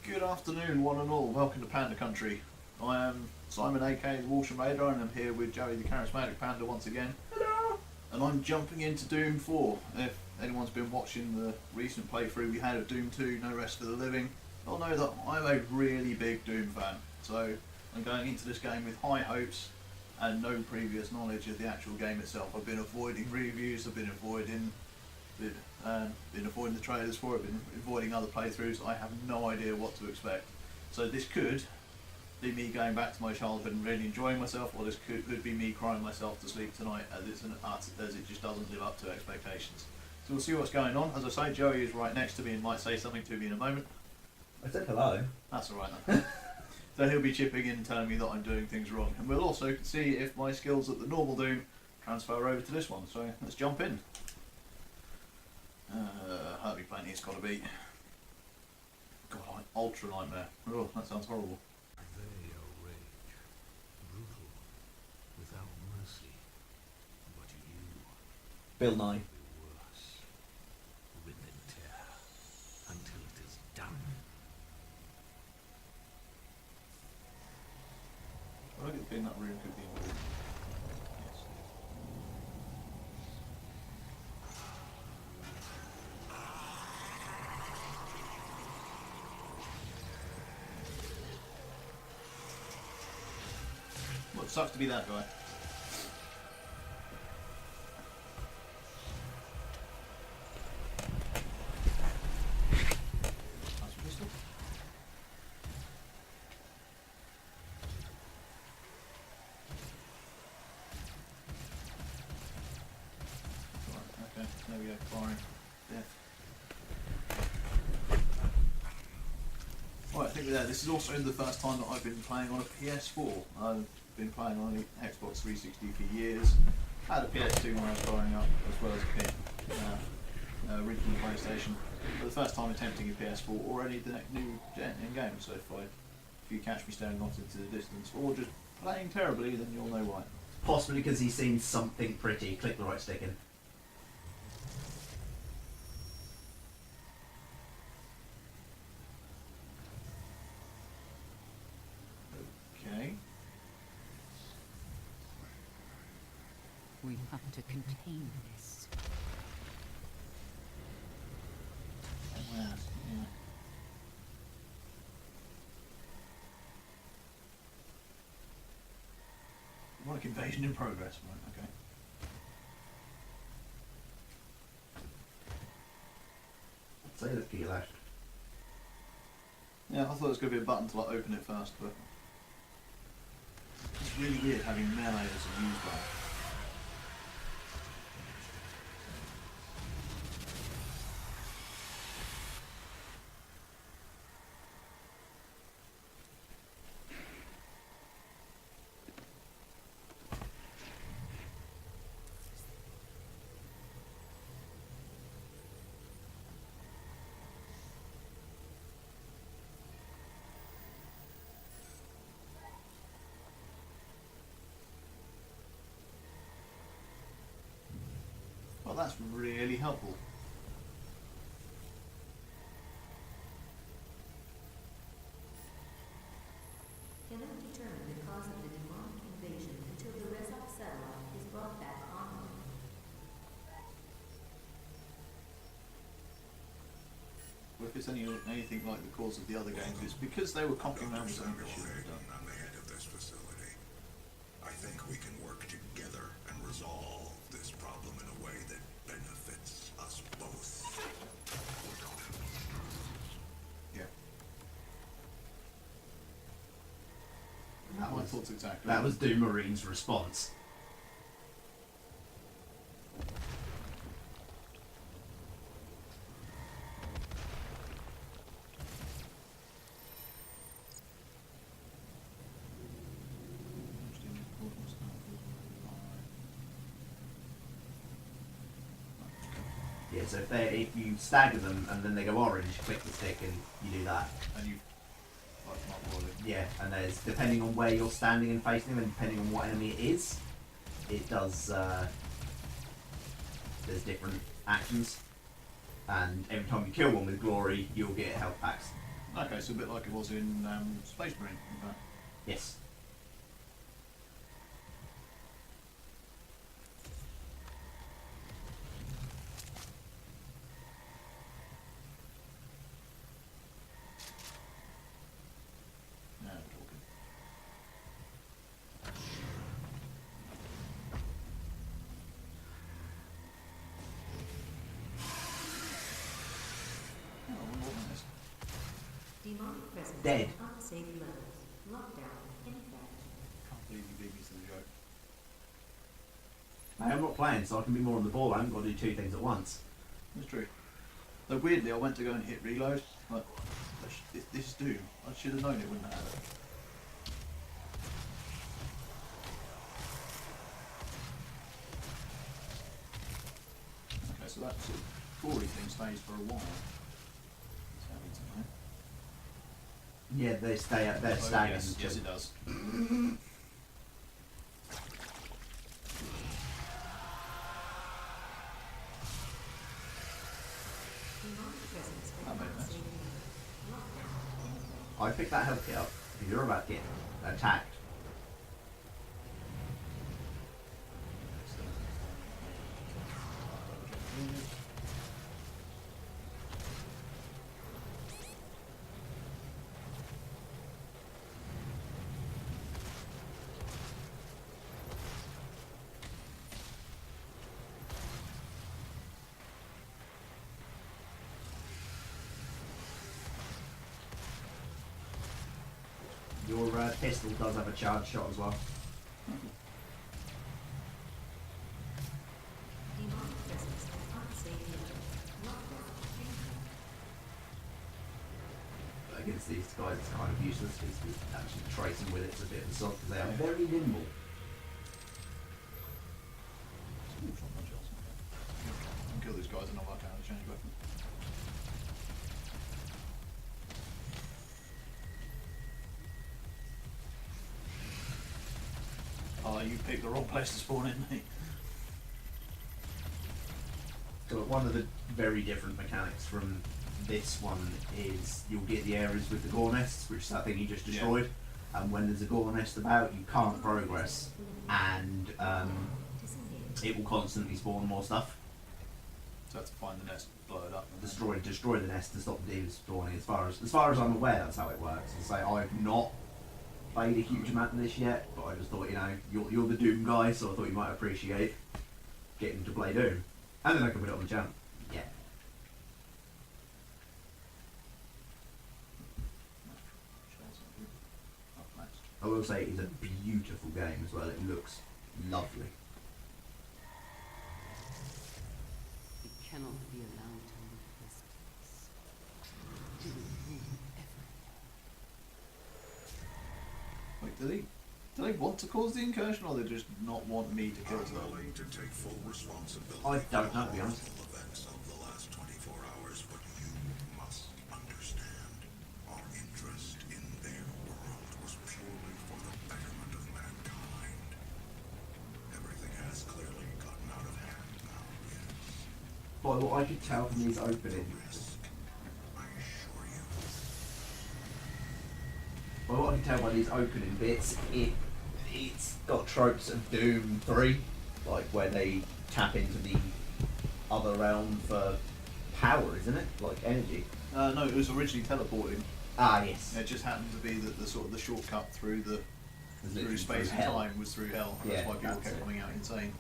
Good afternoon, one and all. Welcome to Panda Country. I am Simon, aka the Walsh Raider, and I'm here with Joey the Charismatic Panda once again. Hello! And I'm jumping into Doom 4. If anyone's been watching the recent playthrough we had of Doom 2, No Rest for the Living, they'll know that I'm a really big Doom fan. So I'm going into this game with high hopes and no previous knowledge of the actual game itself. I've been avoiding reviews, I've been avoiding the trailers for it, been avoiding other playthroughs. I have no idea what to expect. So this could be me going back to my childhood and really enjoying myself, or this could be me crying myself to sleep tonight as it just doesn't live up to expectations. So we'll see what's going on. As I say, Joey is right next to me and might say something to me in a moment. I said hello. That's alright then. So he'll be chipping in and telling me that I'm doing things wrong. And we'll also see if my skills at the normal Doom transfer over to this one. So let's jump in. Herbie Plenty it's got to be. God, Ultra Nightmare. Oh, that sounds horrible. They are rage, brutal, without mercy. But you Bill Nye. be worse. Rip and tear until it is done. I don't think that room could be moved. Yes. Well, it sucks to be that guy. That's a pistol. Right, okay, there we go, firing. Death. Right, I think with that, this is also the first time that I've been playing on a PS4. I've been playing on the Xbox 360 for years. Had a PS2 when I was growing up, as well as a kid. Original PlayStation. For the first time attempting a PS4 or any of the new gen in games. So if you catch me staring off into the distance or just playing terribly, then you'll know why. Possibly because he's seen something pretty. Click the right stick in. Okay. We have to contain this. Yeah. Like invasion in progress, right, okay. I'd say let's get you left. Yeah, I thought it was going to be a button to like open it first, but it's really weird having melee as a use bar. Well, that's really helpful. Cannot determine the cause of the demonic invasion until the Rezok satellite is brought back online. Well, if it's anything like the cause of the other games, it's because they were copying around with something they shouldn't have done. I'm the head of this facility. I think we can work together and resolve this problem in a way that benefits us both. Yeah. My thoughts exactly. That was Doom Marine's response. Yeah, so if you stagger them and then they go orange, click the stick and you do that. And you like not boiling. Yeah, and there's, depending on where you're standing and facing them and depending on what enemy it is, it does, there's different actions. and every time you kill one with glory, you'll get health packs. Okay, so a bit like it was in Space Marine. In fact. Yes. Now we're talking. Oh, what was this? Demonic presence. Dead. Unsafe levels. Lockdown in effect. Can't believe you beat me to the joke. I'm not playing, so I can be more on the ball. I haven't got to do two things at once. That's true. Though weirdly, I went to go and hit reload. Like, this is Doom. I should have known it wouldn't have it. Okay, so that sort of gory thing stays for a while. That's how it's in there. Yeah, they stay at they're Oh, staggered. yes, it does. Demonic presence. That made sense. Unsafe levels. Lockdown in effect. I picked that health kit up because you're about to get attacked. Your pistol does have a charge shot as well. Demonic presence. Unsafe levels. Lockdown in effect. But against these guys, it's kind of useless because actually tracing with it's a bit of a slog because they are very nimble. Ooh, shotgun shells. I'll kill these guys and I'll work out how to change weapon. Oh, you picked the wrong place to spawn in, mate. So one of the very different mechanics from this one is you'll get the areas with the gore nests, which is that thing you just destroyed. And when there's a gore nest about, you can't progress, and Disengage. it will constantly spawn more stuff. So I have to find the nest, blow it up. And Destroy the nest to stop the demons spawning. As far as I'm aware, that's how it works. And say I've not played a huge amount of this yet, but I just thought, you know, you're the Doom guy, so I thought you might appreciate getting to play Doom, and then I can put it on the channel. Yeah. Shells are good. Up next. I will say it's a beautiful game as well. It looks lovely. It cannot be allowed to leave this place. It will ruin everything. Wait, do they want to cause the incursion, or they just not want me to kill I'm them? willing to take full responsibility I don't for know, to be all honest. the events of the last 24 hours, but you must understand our interest in their world was purely for the betterment of mankind. Everything has clearly gotten out of hand now, yes. By what I could tell from these openings, Risk, I assure you. by what I can tell by these opening bits, it's got tropes of Doom 3, like where they tap into the other realm for power, isn't it? Like energy. No, it was originally teleporting. Ah, yes. It just happened to be that the sort of the shortcut through the It's through literally space and hell. time was through hell. Yeah, That's why people that's kept it. coming out insane.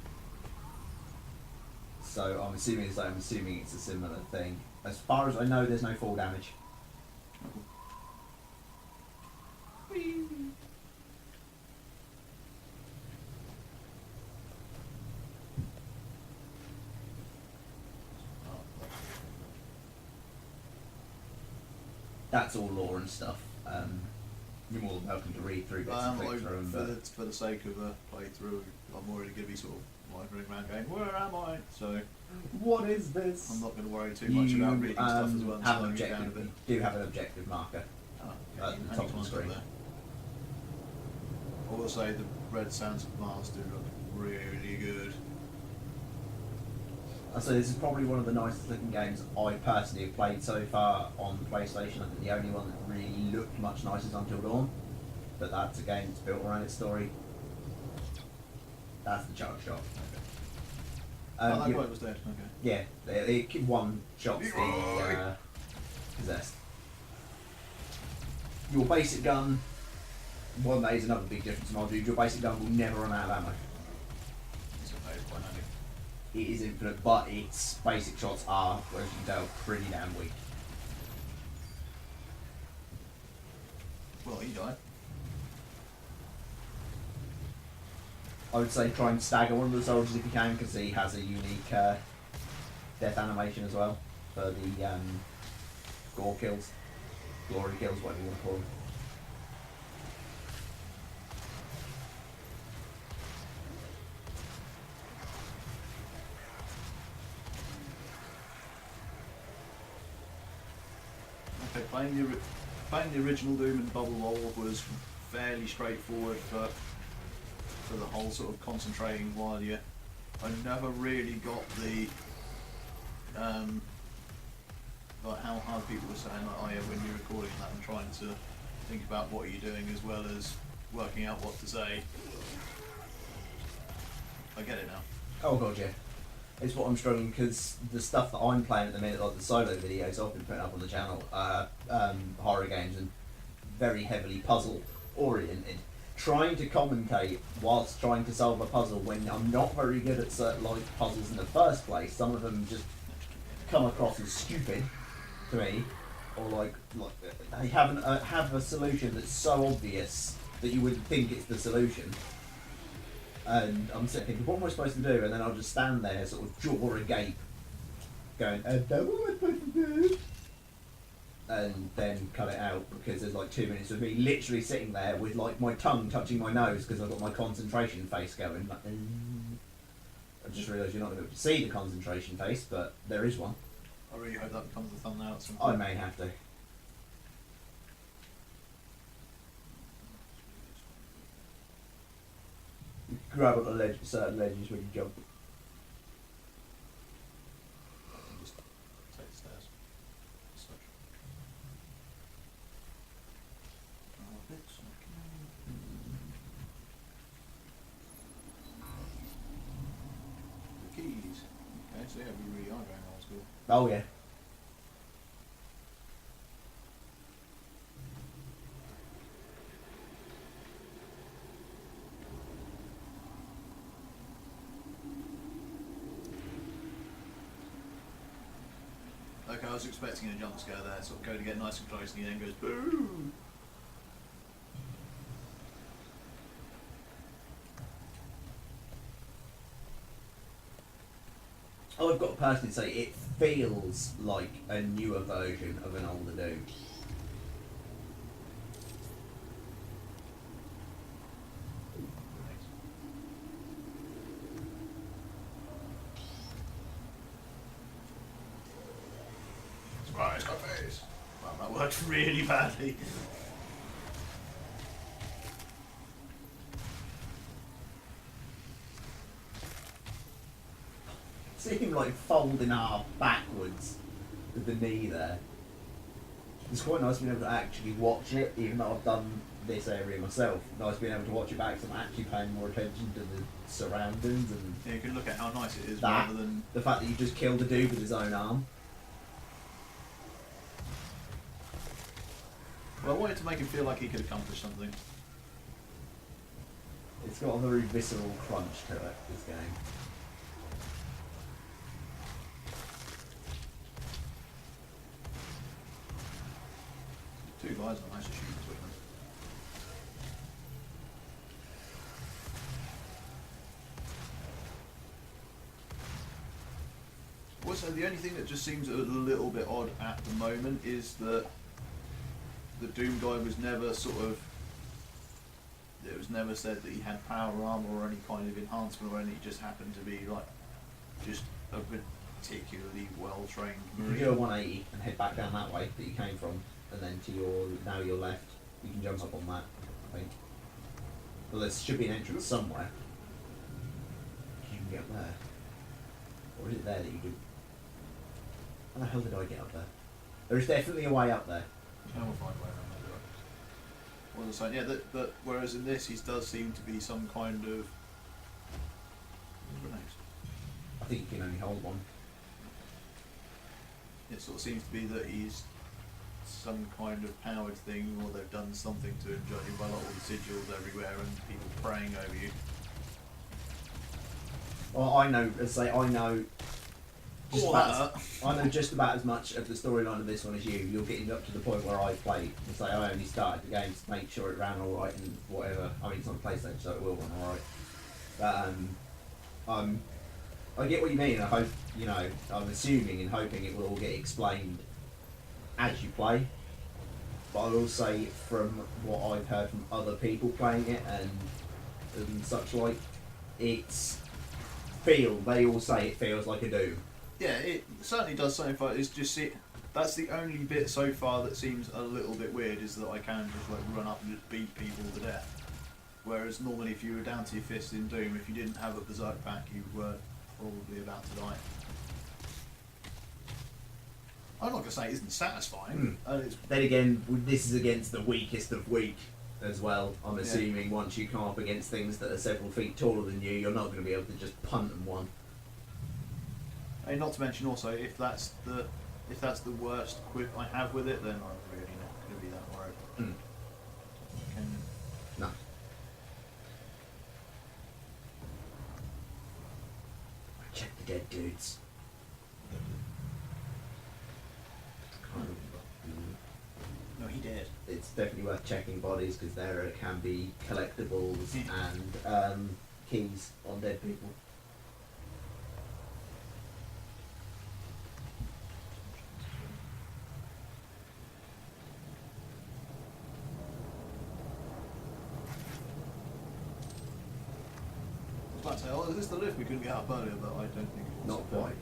So I'm assuming it's a similar thing. As far as I know, there's no fall damage. That's all lore and stuff. You're more than welcome to read through bits and click through them, but for the sake of a playthrough, I'm already going to be sort of wandering around going, where am I? So what is this? I'm not going to worry too much about reading stuff as well and have an slowing it down a objective. bit. You do have an objective marker. Oh, At yeah, the top of the one's got screen. there. I will say the red sands of Mars do look really good. I say this is probably one of the nicest looking games I personally have played so far on the PlayStation. I think the only one that really looked much nicer is Until Dawn, but that's a game that's built around its story. That's the charge shot. Oh, that you- guy was dead. Okay. Yeah, it one shots the possessed. Your basic gun, well, that is another big difference in Odd. Your basic gun will never run out of ammo. So that is quite handy. It is infinite, but its basic shots are, as you can tell, pretty damn weak. Well, he died. I would say try and stagger one of the soldiers if you can, because he has a unique death animation as well for the gore kills, glory kills, whatever you want to call them. Okay, playing the original Doom and Bubble Roll was fairly straightforward for the whole sort of concentrating while you. I never really got the like how hard people were saying like, oh yeah, when you're recording that and trying to think about what you're doing as well as working out what to say. I get it now. Oh god, yeah. It's what I'm struggling, because the stuff that I'm playing at the minute, like the solo videos I've been putting up on the channel, horror games and very heavily puzzle oriented. Trying to commentate whilst trying to solve a puzzle when I'm not very good at certain like puzzles in the first place. Some of them just come across as stupid to me, or like they haven't have a solution that's so obvious that you would think it's the solution. And I'm sitting thinking, what am I supposed to do? And then I'll just stand there, sort of jaw agape, going, what am I supposed to do? And then cut it out because there's like 2 minutes of me literally sitting there with like my tongue touching my nose because I've got my concentration face going. Like, I just realised you're not going to be able to see the concentration face, but there is one. I really hope that becomes the thumbnail at some I point. may have to. You can grab up the certain ledges when you jump. Just take the stairs. Such. Oh, bits, okay. The keys. Okay, so yeah, we really are going old school. Oh yeah. Okay, I was expecting a jump scare there, sort of go to get nice and close and he then goes boo! I've got to personally say it feels like a newer version of an older Doom. Surprise, my face! Wow, that worked really badly. See him like folding half backwards with the knee there. It's quite nice being able to actually watch it, even though I've done this area myself. Nice being able to watch it back, so I'm actually paying more attention to the surroundings and Yeah, you can look at how nice it is that. rather than. The fact that you just killed a dude with his own arm. Well, I wanted to make him feel like he could accomplish something. It's got a very visceral crunch to it, this game. Two guys are nice to shoot between them. Also, the only thing that just seems a little bit odd at the moment is that the Doom guy was never sort of. It was never said that he had power armor or any kind of enhancement or anything. He just happened to be like just a particularly well trained You marine. can do a 180 and head back down that way that you came from, and then to your left. You can jump up on that, I think. Well, there should be an entrance somewhere. You can get there. Or is it there that you do? How the hell did I get up there? There's definitely a way up there. Yeah, we'll find a way around that. What was I saying? Yeah, that whereas in this he does seem to be some kind of. What's next? I think you can only hold one. It sort of seems to be that he's some kind of powered thing, or they've done something to him, judging by a lot of sigils everywhere and people praying over you. Well, I know, as I say, I know. Just Oh, about that I know just about as much of the storyline of this one as you. You're getting up to the point where I played. And say I only started the game to make sure it ran all right and whatever. I mean, it's on PlayStation, so it will run all right. But I get what you mean. I hope I'm assuming and hoping it will all get explained as you play. But I will say, from what I've heard from other people playing it and such like, they all say it feels like a Doom. Yeah, it certainly does so far. It's just that's the only bit so far that seems a little bit weird, is that I can just like run up and just beat people to death. Whereas normally if you were down to your fists in Doom, if you didn't have a berserk pack, you were probably about to die. I'm not going to say it isn't satisfying. Then again, this is against the weakest of weak as well. I'm assuming once you come up against things that are several feet taller than you, you're not going to be able to just punt them one. And not to mention also, if that's the worst quip I have with it, then I'm really not going to be that worried. No. Check the dead dudes. No, he did. It's definitely worth checking bodies because there can be collectibles and keys on dead people. I was about to say, oh, is this the lift we couldn't get up earlier, but I don't think it was. Not quite.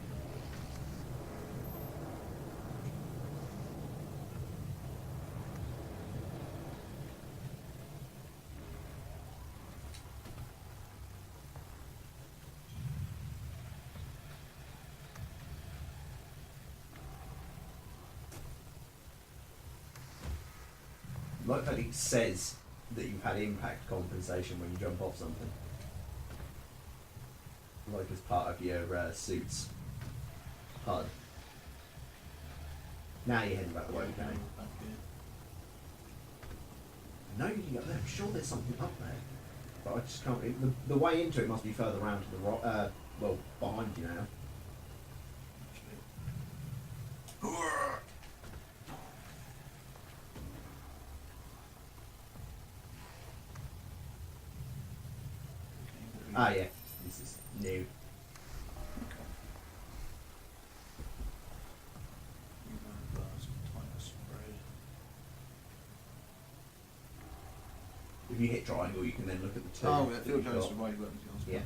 Like that it says that you've had impact compensation when you jump off something. Like as part of your suit's HUD. Now you're heading back the way we came. No, you can get there. I'm sure there's something up there. But I just can't. The way into it must be further around to the right. Well, behind you now. Ah, yeah. This is new. If you hit triangle, you can then look at the two. Oh, yeah, that Phil you've Jones got. from Wade Weapons. Yeah.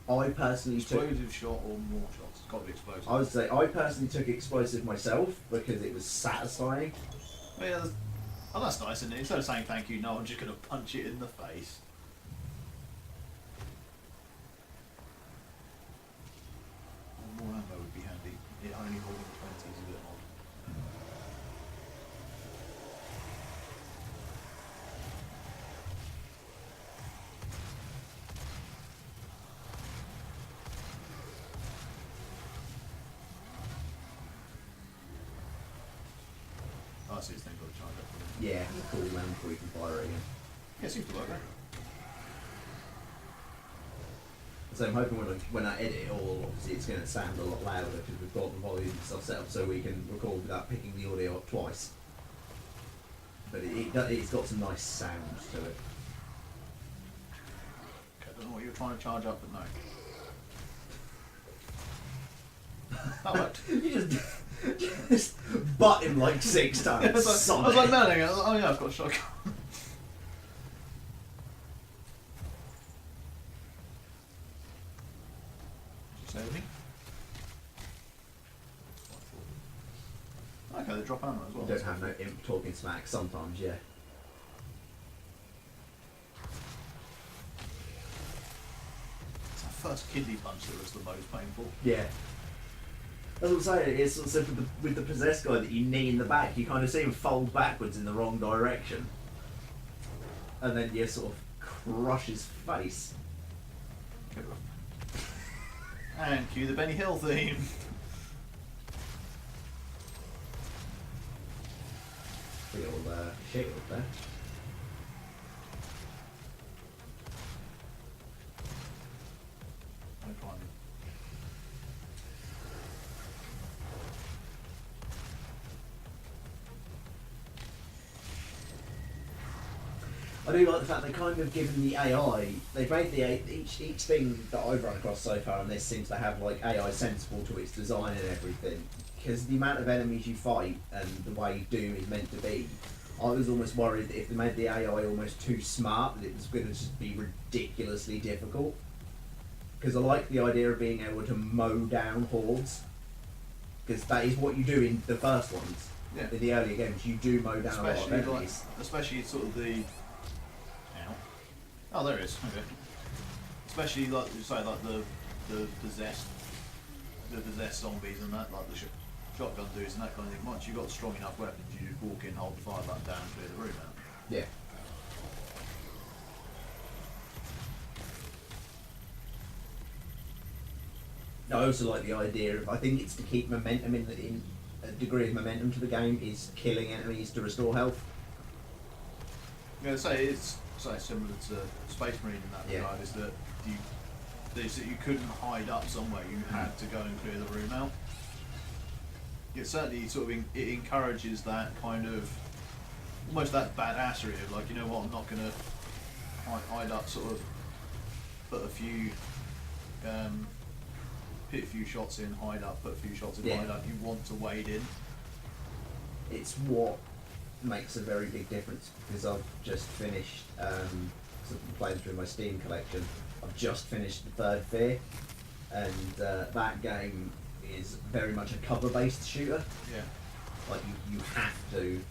I personally took. Explosive shot or more shots? It's got to be explosive. I would say I personally took explosive myself because it was satisfying. Oh, yeah, that's nice, isn't it? Instead of saying thank you, no, I'm just going to punch it in the face. More ammo would be handy. It only holding 20 is a bit odd. Oh, I see, it's then got to charge up for it. Yeah, cool man before you can fire it again. Yeah, it seems to work there. So I'm hoping when I edit it all, obviously it's going to sound a lot louder because we've got the volume and stuff set up so we can record without picking the audio up twice. But it's got some nice sounds to it. Okay, I don't know what you're trying to charge up, but no. That worked. You just butt him like 6 times. I was like, no, oh yeah, I've got a shotgun. Did you say anything? drop ammo as well. You don't have no imp talking smack sometimes, yeah. It's that first kidney punch that was the most painful. Yeah. As I'm saying, it's sort of with the possessed guy that you knee in the back, you kind of see him fold backwards in the wrong direction. And then you sort of crush his face. And cue the Benny Hill theme. Big old shield there. No climbing. I do like the fact they kind of given the AI. They've made each thing that I've run across so far, and this seems to have like AI sensible to its design and everything. Because the amount of enemies you fight and the way Doom is meant to be, I was almost worried that if they made the AI almost too smart, that it was going to just be ridiculously difficult. Because I like the idea of being able to mow down hordes. Because that is what you do in the first ones. Yeah. In the earlier games, you do mow down a lot of Especially like, enemies. especially sort of the. Ow. Oh, there it is. Okay. Especially like you say, like the possessed zombies and that, like the shotgun dudes and that kind of thing. Once you've got strong enough weapons, you just walk in, hold the fire button down, clear the room out. Yeah. I also like the idea of, I think it's to keep momentum in a degree of momentum to the game is killing enemies to restore health. Yeah, say it's similar to Space Marine in that Yeah. regard, is that you couldn't hide up somewhere, you had to go and clear the room out. It certainly sort of it encourages that kind of almost that badassery of like, you know what, I'm not gonna hide up, sort of put a few hit a few shots in, hide up, put a few shots in, Yeah. hide up. You want to wade in. It's what makes a very big difference, because I've just finished sort of playing through my Steam collection. I've just finished the third Fear, and that game is very much a cover-based shooter. Yeah. Like you have to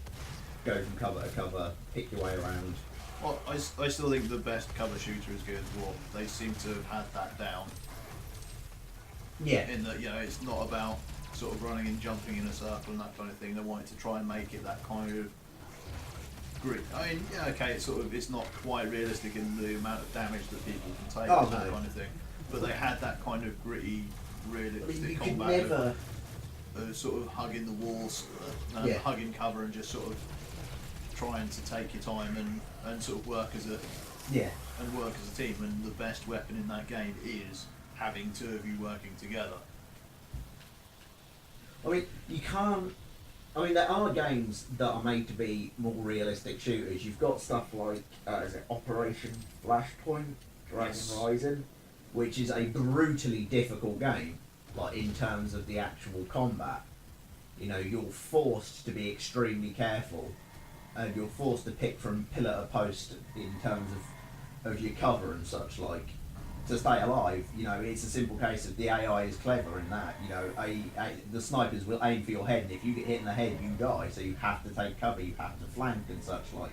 go from cover to cover, pick your way around. Well, I still think the best cover shooter is Gears of War. They seem to have had that down. Yeah. In that, you know, it's not about sort of running and jumping in a circle and that kind of thing. They wanted to try and make it that kind of grit. I mean, yeah, okay, it's not quite realistic in the amount of damage that people can take and that kind of thing. But they had that kind of gritty, realistic you could combat never. of sort of hugging the walls, Yeah. hugging cover, and just sort of trying to take your time and sort of work as a team. And the best weapon in that game is having two of you working together. I mean, you can't. I mean, there are games that are made to be more realistic shooters. You've got stuff like, is it Operation Flashpoint, Dragon Yes. Rising, which is a brutally difficult game, like in terms of the actual combat. You know, you're forced to be extremely careful, and you're forced to pick from pillar to post in terms of your cover and such like. To stay alive, you know, it's a simple case of the AI is clever in that, you know, the snipers will aim for your head, and if you get hit in the head, you die, so you have to take cover, you have to flank and such like.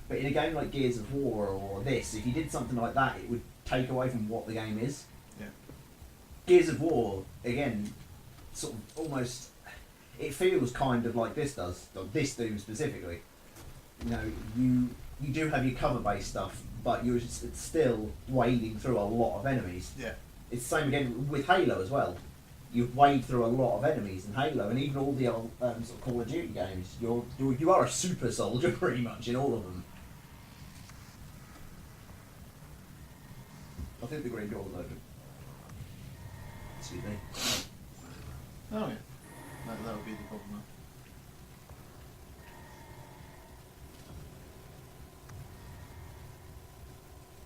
But in a game like Gears of War or this, if you did something like that, it would take away from what the game is. Yeah. Gears of War, again, sort of almost, it feels kind of like this does, this Doom specifically. You know, you do have your cover-based stuff, but you're still wading through a lot of enemies. Yeah. It's the same again with Halo as well. You wade through a lot of enemies in Halo, and even all the old sort of Call of Duty games. You are a super soldier pretty much in all of them. I think the green door was open. Excuse me. Oh yeah. That would be the problem.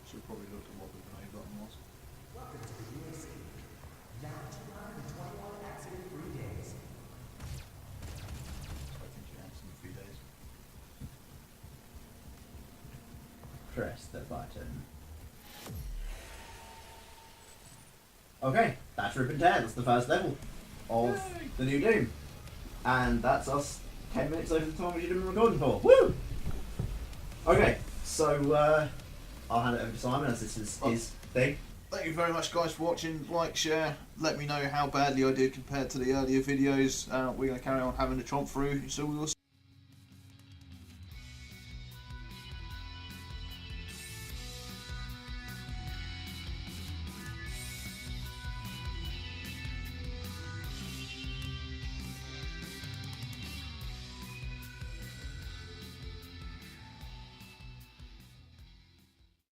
Should probably look at what the grenade button was. Welcome to the UAC. Now 220 accident-free days. I think you answered in a few days. Press the button. Okay, that's Rip and Tear. That's the first level of the new Doom. And that's us 10 minutes over the time we should have been recording for. Woo! Okay, so I'll hand it over to Simon as this is his thing. Thank you very much, guys, for watching. Like, share, let me know how badly I did compared to the earlier videos. We're going to carry on having a tromp through, so we will